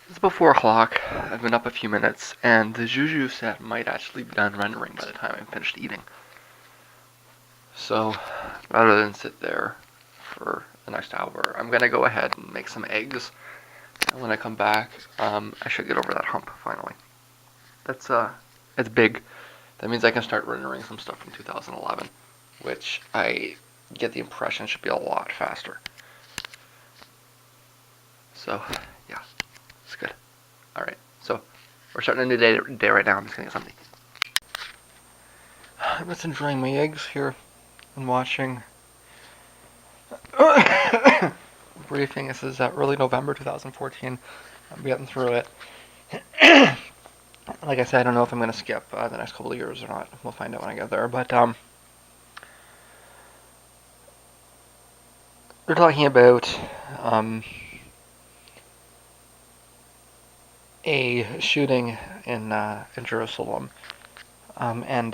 It's about 4 o'clock. I've been up a few minutes, and the juju set might actually be done rendering by the time I'm finished eating. So, rather than sit there for the next hour, I'm gonna go ahead and make some eggs. And when I come back, I should get over that hump finally. That's it's big. That means I can start rendering some stuff from 2011, which I get the impression should be a lot faster. So, yeah, it's good. All right, so we're starting a new day right now. I'm just gonna get something. I'm just enjoying my eggs here and watching briefing. This is early November 2014. I'm getting through it. Like I said, I don't know if I'm going to skip the next couple of years or not. We'll find out when I get there. But they're talking about a shooting in Jerusalem, and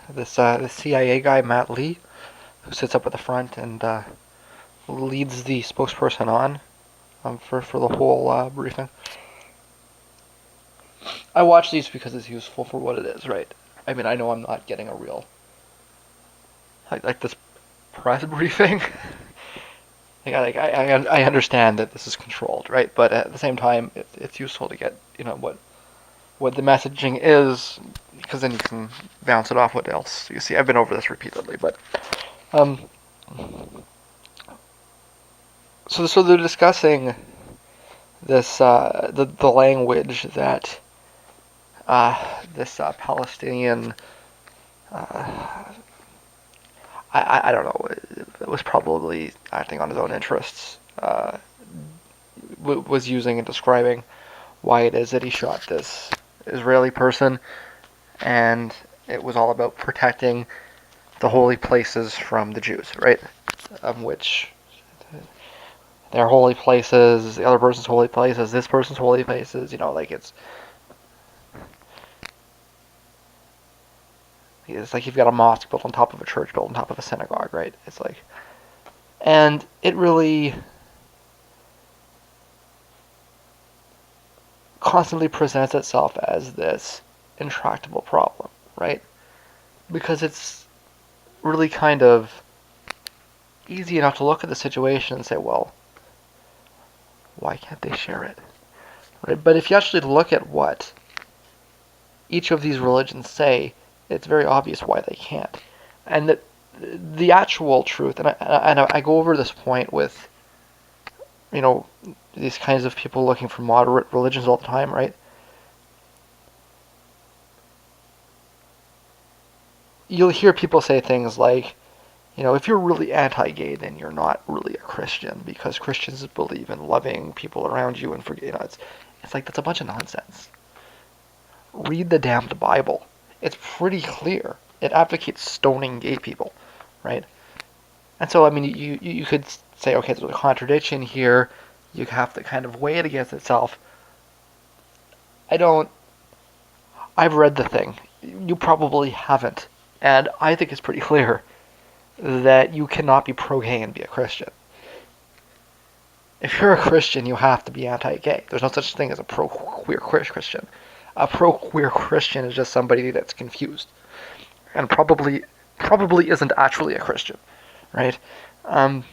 this CIA guy Matt Lee, who sits up at the front and leads the spokesperson on for the whole briefing. I watch these because it's useful for what it is, right? I mean, I know I'm not getting a real like this press briefing. I understand that this is controlled, right? But at the same time, it's useful to get what the messaging is, because then you can bounce it off what else you see. I've been over this repeatedly, but um, so they're discussing this the language that this Palestinian I don't know, it was probably acting on his own interests, was using and describing why it is that he shot this Israeli person, and it was all about protecting the holy places from the Jews, right? Which their holy places, the other person's holy places, this person's holy places, like it's like you've got a mosque built on top of a church, built on top of a synagogue, right? It's like, and it really constantly presents itself as this intractable problem, right? Because it's really kind of easy enough to look at the situation and say, well, why can't they share it? Right? But if you actually look at what each of these religions say, it's very obvious why they can't. And that the actual truth, and I go over this point with, these kinds of people looking for moderate religions all the time, right? You'll hear people say things like, if you're really anti-gay, then you're not really a Christian, because Christians believe in loving people around you and forget. It's like that's a bunch of nonsense. Read the damned Bible. It's pretty clear. It advocates stoning gay people, right? And so, I mean, you could say, okay, there's a contradiction here. You have to kind of weigh it against itself. I don't. I've read the thing. You probably haven't. And I think it's pretty clear that you cannot be pro-gay and be a Christian. If you're a Christian, you have to be anti-gay. There's no such thing as a pro-queer Christian. A pro-queer Christian is just somebody that's confused and probably isn't actually a Christian, right? Um,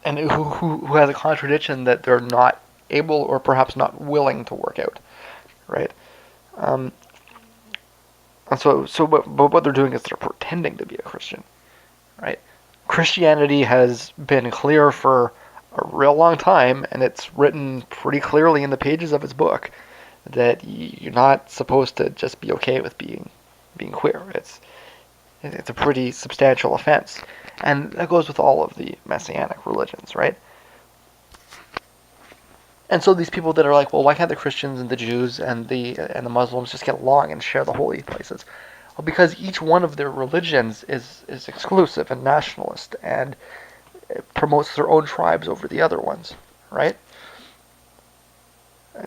and who has a contradiction that they're not able or perhaps not willing to work out, right? Um, and but what they're doing is they're pretending to be a Christian, right? Christianity has been clear for a real long time, and it's written pretty clearly in the pages of its book that you're not supposed to just be okay with being queer. It's a pretty substantial offense, and that goes with all of the messianic religions, right? And so these people that are like, well, why can't the Christians and the Jews and the Muslims just get along and share the holy places? Well, because each one of their religions is exclusive and nationalist and it promotes their own tribes over the other ones, right?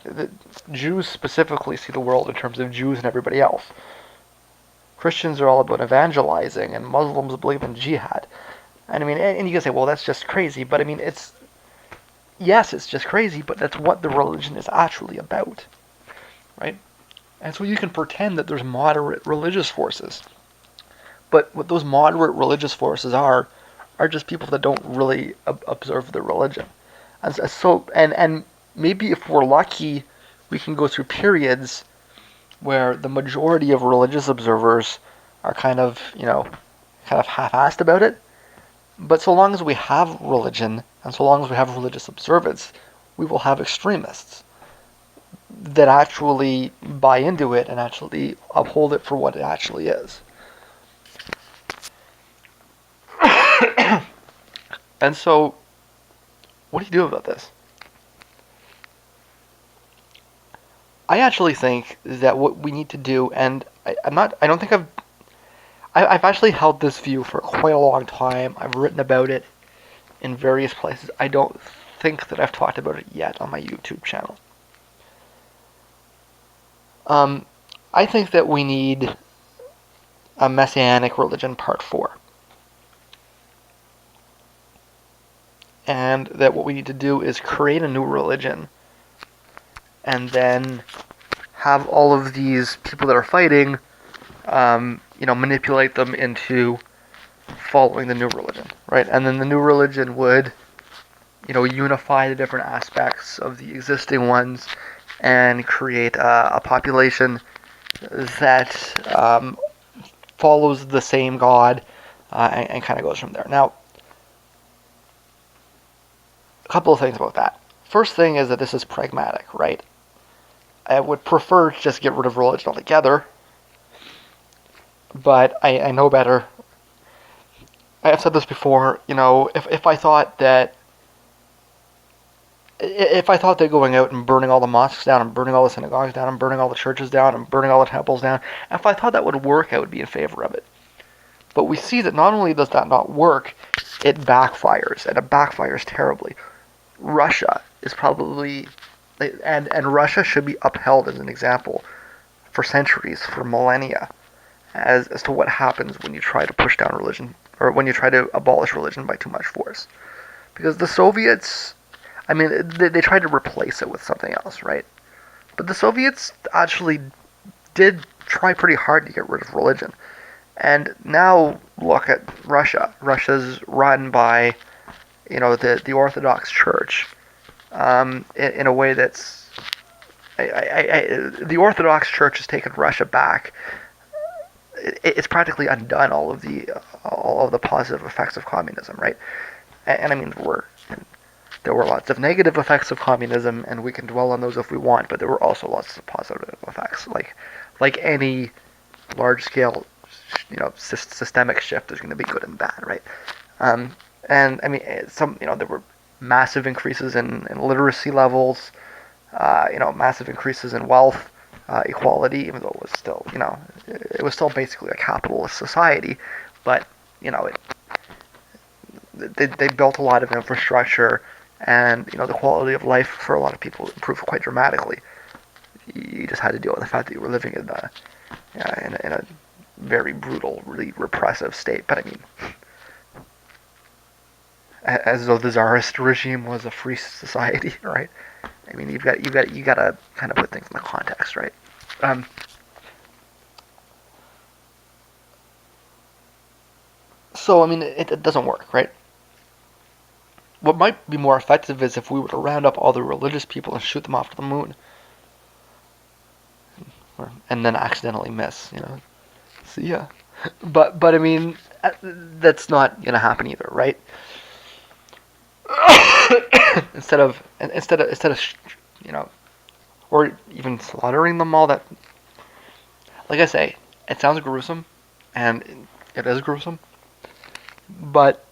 The Jews specifically see the world in terms of Jews and everybody else. Christians are all about evangelizing, and Muslims believe in jihad. And I mean, and you can say, well, that's just crazy, but I mean, yes, it's just crazy, but that's what the religion is actually about, right? And so you can pretend that there's moderate religious forces, but what those moderate religious forces are just people that don't really observe the religion. And maybe if we're lucky, we can go through periods where the majority of religious observers are kind of half-assed about it. But so long as we have religion and so long as we have religious observance, we will have extremists that actually buy into it and actually uphold it for what it actually is. And so, what do you do about this? I actually think that what we need to do, and I don't think I've actually held this view for quite a long time. I've written about it in various places. I don't think that I've talked about it yet on my YouTube channel. Um, I think that we need a Messianic religion part 4. And that what we need to do is create a new religion and then have all of these people that are fighting, manipulate them into following the new religion, right? And then the new religion would, unify the different aspects of the existing ones and create a population that follows the same God and kind of goes from there. Now, a couple of things about that. First thing is that this is pragmatic, right? I would prefer to just get rid of religion altogether, but I know better. I have said this before, if I thought that going out and burning all the mosques down and burning all the synagogues down and burning all the churches down and burning all the temples down, if I thought that would work, I would be in favor of it. But we see that not only does that not work, it backfires, and it backfires terribly. Russia is probably, and Russia should be upheld as an example for centuries, for millennia, as to what happens when you try to push down religion, or when you try to abolish religion by too much force. Because the Soviets, they tried to replace it with something else, right? But the Soviets actually did try pretty hard to get rid of religion. And now look at Russia. Russia's run by, the Orthodox Church, in a way that's, the Orthodox Church has taken Russia back. It's practically undone all of the positive effects of communism, right? And there were lots of negative effects of communism, and we can dwell on those if we want. But there were also lots of positive effects, like any large-scale, systemic shift. There's going to be good and bad, right? And there were massive increases in literacy levels, massive increases in wealth, equality, even though it was still basically a capitalist society, but they built a lot of infrastructure, and the quality of life for a lot of people improved quite dramatically. You just had to deal with the fact that you were living in a very brutal, really repressive state. But as though the Tsarist regime was a free society, right? You got to kind of put things in the context, right? So it doesn't work, right? What might be more effective is if we were to round up all the religious people and shoot them off to the moon, and then accidentally miss, See ya. But that's not gonna happen either, right? instead of or even slaughtering them all, that, like I say, it sounds gruesome, and it is gruesome, but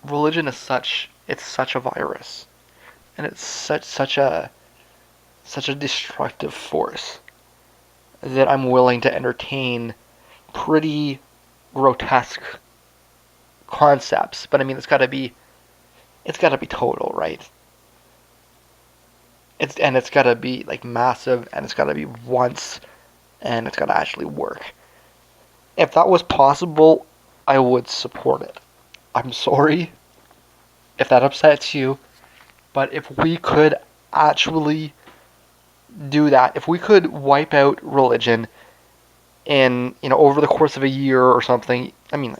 religion is it's such a virus, and it's such a destructive force that I'm willing to entertain pretty grotesque concepts. But it's got to be total, right? It's got to be like massive, and it's got to be once, and it's got to actually work. If that was possible, I would support it. I'm sorry if that upsets you. But if we could actually do that, if we could wipe out religion in, over the course of a year or something, I mean,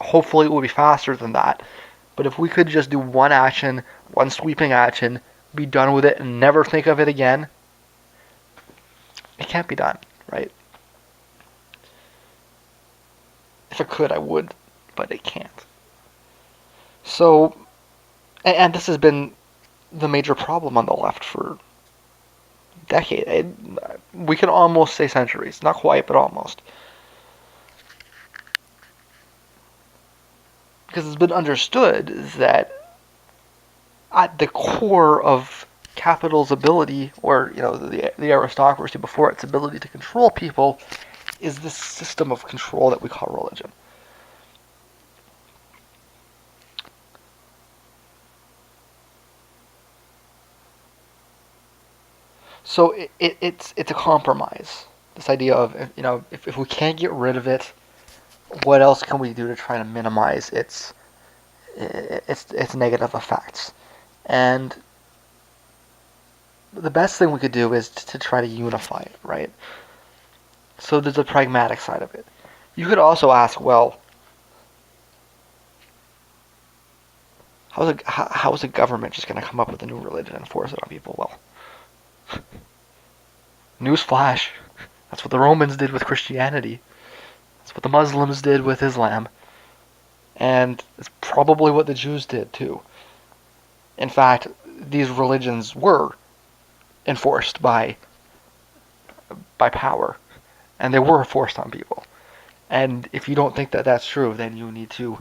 hopefully it will be faster than that. But if we could just do one action, one sweeping action, be done with it and never think of it again, it can't be done, right? If it could, I would, but it can't. So, and this has been the major problem on the left for decades. We can almost say centuries. Not quite, but almost. Because it's been understood that at the core of capital's ability, or the aristocracy before its ability to control people, is this system of control that we call religion. So it's a compromise. This idea of, if we can't get rid of it, what else can we do to try to minimize its negative effects? And the best thing we could do is to try to unify it, right? So there's a pragmatic side of it. You could also ask, well, how is a government just going to come up with a new religion and force it on people? Well, newsflash, that's what the Romans did with Christianity. That's what the Muslims did with Islam. And it's probably what the Jews did too. In fact, these religions were enforced by power, and they were forced on people. And if you don't think that that's true, then you need to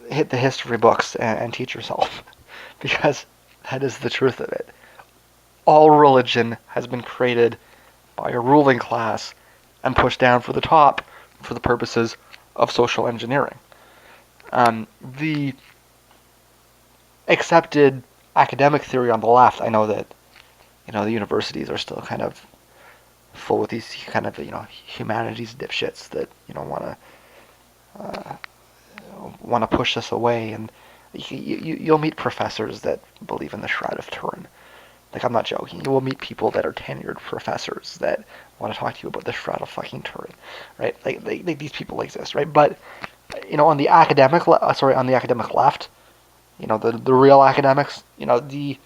hit the history books and teach yourself, because that is the truth of it. All religion has been created by a ruling class and pushed down for the top for the purposes of social engineering. The accepted academic theory on the left, I know that the universities are still kind of full with these kind of humanities dipshits that want to push us away, and you'll meet professors that believe in the Shroud of Turin. Like, I'm not joking. You will meet people that are tenured professors that want to talk to you about the Shroud of fucking Turin, right? Like these people exist, right? But on the academic on the academic left, the real academics, the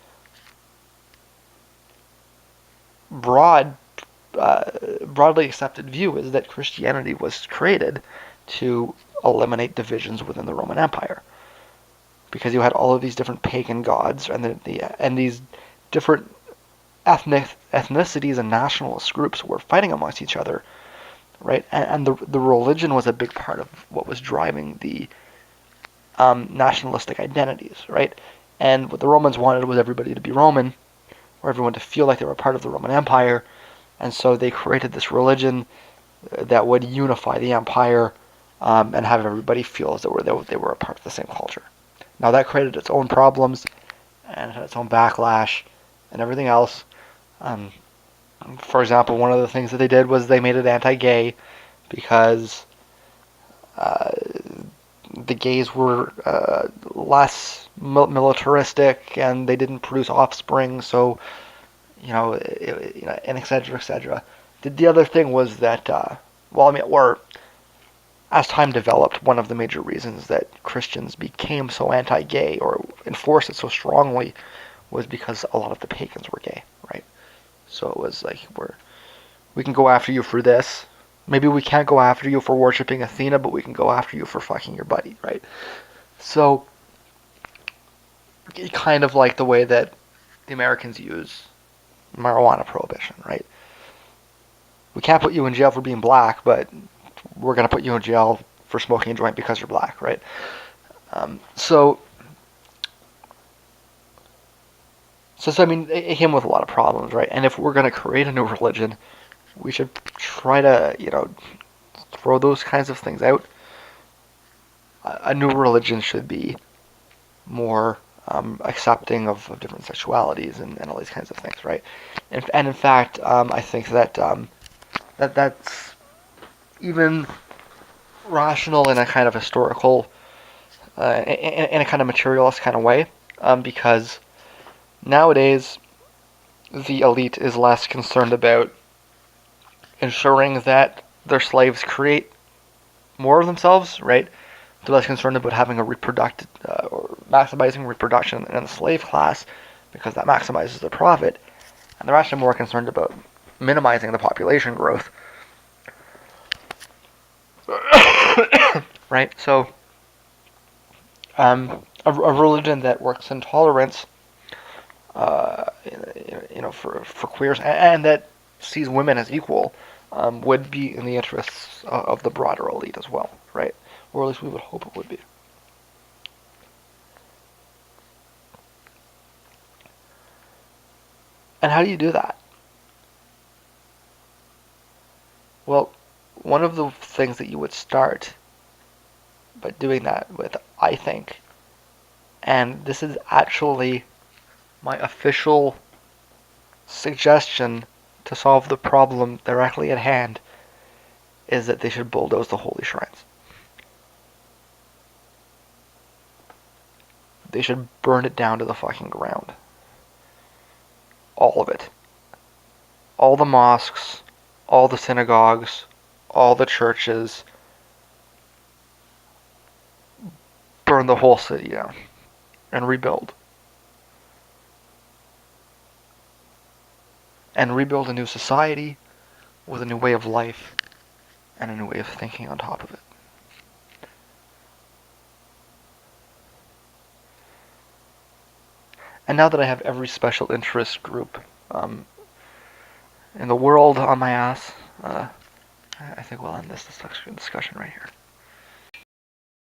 broadly accepted view is that Christianity was created to eliminate divisions within the Roman Empire, because you had all of these different pagan gods and these different ethnicities and nationalist groups were fighting amongst each other, right? And the religion was a big part of what was driving the nationalistic identities, right? And what the Romans wanted was everybody to be Roman, or everyone to feel like they were part of the Roman Empire, and so they created this religion that would unify the empire, and have everybody feel as though they were a part of the same culture. Now that created its own problems and had its own backlash and everything else. For example, one of the things that they did was they made it anti-gay because the gays were less militaristic and they didn't produce offspring, so and etc. etc. The other thing was that or as time developed, one of the major reasons that Christians became so anti-gay or enforced it so strongly was because a lot of the pagans were gay, right? So it was like, we can go after you for this. Maybe we can't go after you for worshiping Athena, but we can go after you for fucking your buddy, right? So, kind of like the way that the Americans use marijuana prohibition, right? We can't put you in jail for being black, but we're going to put you in jail for smoking a joint because you're black, right? So I mean, it came with a lot of problems, right? And if we're going to create a new religion, we should try to, throw those kinds of things out. A new religion should be more accepting of different sexualities and all these kinds of things, right? And in fact, I think that that's even rational in a kind of historical, in a kind of materialist kind of way. because nowadays the elite is less concerned about ensuring that their slaves create more of themselves, right? They're less concerned about having a reproductive or maximizing reproduction in the slave class because that maximizes the profit, and they're actually more concerned about minimizing the population growth, right? So, a religion that works in tolerance, uh, for queers and that sees women as equal, would be in the interests of the broader elite as well, right? Or at least we would hope it would be. And how do you do that? Well, one of the things that you would start by doing that with, I think, and this is actually my official suggestion to solve the problem directly at hand, is that they should bulldoze the holy shrines. They should burn it down to the fucking ground. All of it. All the mosques, all the synagogues, all the churches. Burn the whole city down and rebuild. And rebuild a new society with a new way of life and a new way of thinking on top of it. And now that I have every special interest group in the world on my ass, I think we'll end this discussion right here.